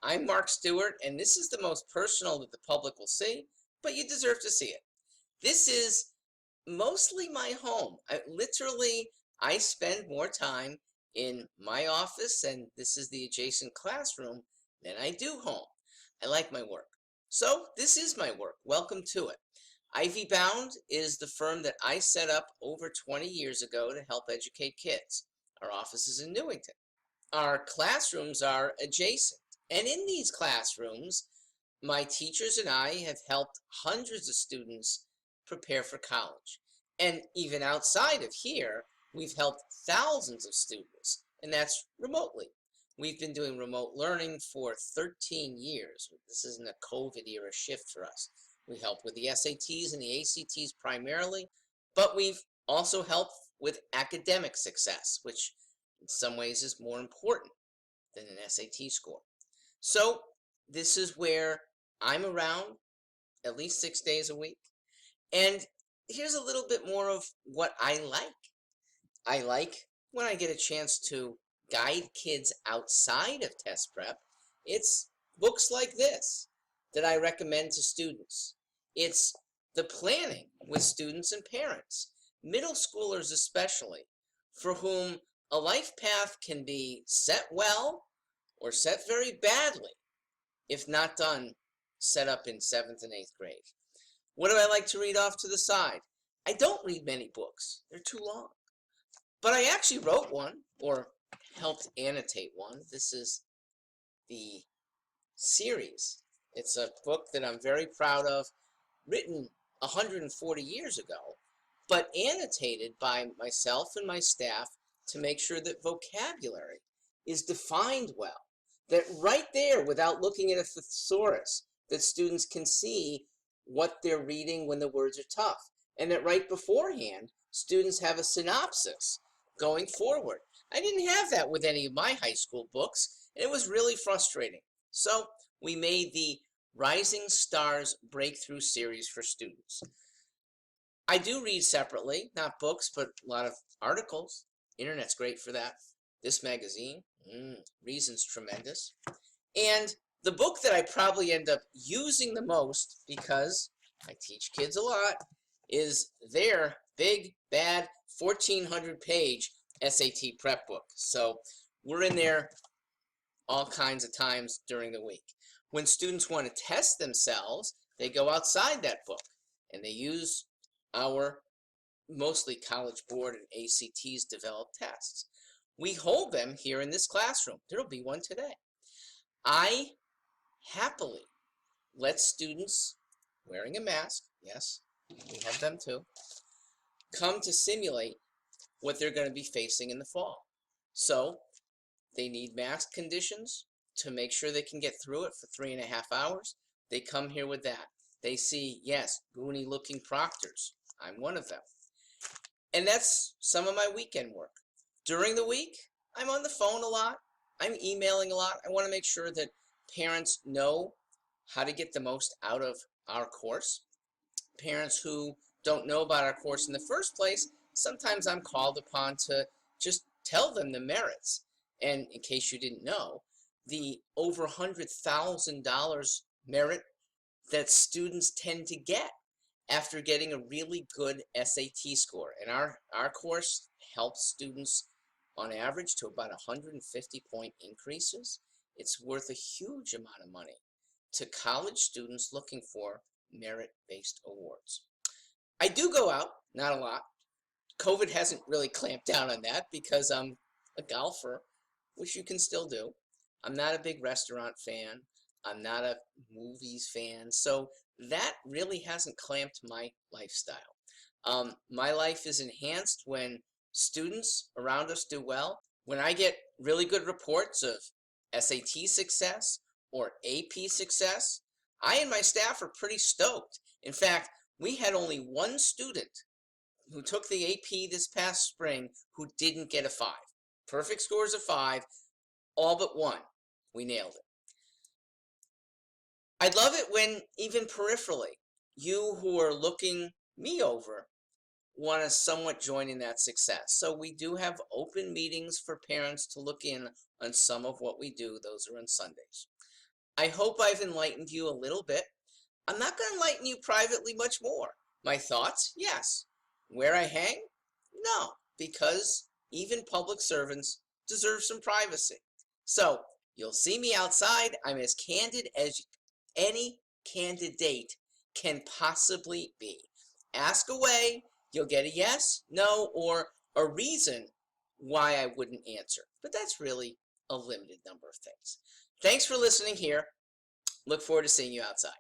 I'm Mark Stewart, and this is the most personal that the public will see, but you deserve to see it. This is mostly my home. I spend more time in my office, and this is the adjacent classroom, than I do home. I like my work. So, this is my work. Welcome to it. Ivy Bound is the firm that I set up over 20 years ago to help educate kids. Our office is in Newington. Our classrooms are adjacent. And in these classrooms, my teachers and I have helped hundreds of students prepare for college. And even outside of here, we've helped thousands of students, and that's remotely. We've been doing remote learning for 13 years. This isn't a COVID era shift for us. We help with the SATs and the ACTs primarily, but we've also helped with academic success, which in some ways is more important than an SAT score. So this is where I'm around at least 6 days a week. And here's a little bit more of what I like. I like when I get a chance to guide kids outside of test prep. It's books like this that I recommend to students. It's the planning with students and parents, middle schoolers especially, for whom a life path can be set well or set very badly if not done, set up in 7th and 8th grade. What do I like to read off to the side? I don't read many books. They're too long. But I actually wrote one, or helped annotate one. This is the series. It's a book that I'm very proud of, written 140 years ago, but annotated by myself and my staff to make sure that vocabulary is defined well. That right there, without looking at a thesaurus, that students can see what they're reading when the words are tough. And that right beforehand, students have a synopsis going forward. I didn't have that with any of my high school books, and it was really frustrating. So we made the Rising Stars Breakthrough Series for students. I do read separately, not books, but a lot of articles. Internet's great for that. This magazine, Reason's tremendous. And the book that I probably end up using the most, because I teach kids a lot, is their big, bad 1,400-page SAT prep book. So we're in there all kinds of times during the week. When students want to test themselves, they go outside that book, and they use our mostly College Board and ACTs developed tests. We hold them here in this classroom. There'll be one today. I happily let students wearing a mask, yes, we have them too, come to simulate what they're going to be facing in the fall. So they need mask conditions to make sure they can get through it for 3.5 hours. They come here with that. They see, yes, goony looking proctors. I'm one of them. And that's some of my weekend work. During the week, I'm on the phone a lot. I'm emailing a lot. I want to make sure that parents know how to get the most out of our course. Parents who don't know about our course in the first place, sometimes I'm called upon to just tell them the merits. And in case you didn't know, the over $100,000 merit that students tend to get after getting a really good SAT score. And our course helps students on average to about 150-point increases. It's worth a huge amount of money to college students looking for merit-based awards. I do go out, not a lot. COVID hasn't really clamped down on that because I'm a golfer, which you can still do. I'm not a big restaurant fan. I'm not a movies fan. So that really hasn't clamped my lifestyle. My life is enhanced when students around us do well. When I get really good reports of SAT success or AP success, I and my staff are pretty stoked. In fact, we had only one student who took the AP this past spring who didn't get a 5. Perfect scores of 5, all but one. We nailed it. I love it when, even peripherally, you who are looking me over want to somewhat join in that success. So we do have open meetings for parents to look in on some of what we do. Those are on Sundays. I hope I've enlightened you a little bit. I'm not going to enlighten you privately much more. My thoughts? Yes. Where I hang? No, because even public servants deserve some privacy. So you'll see me outside. I'm as candid as any candidate can possibly be. Ask away. You'll get a yes, no, or a reason why I wouldn't answer. But that's really a limited number of things. Thanks for listening here. Look forward to seeing you outside.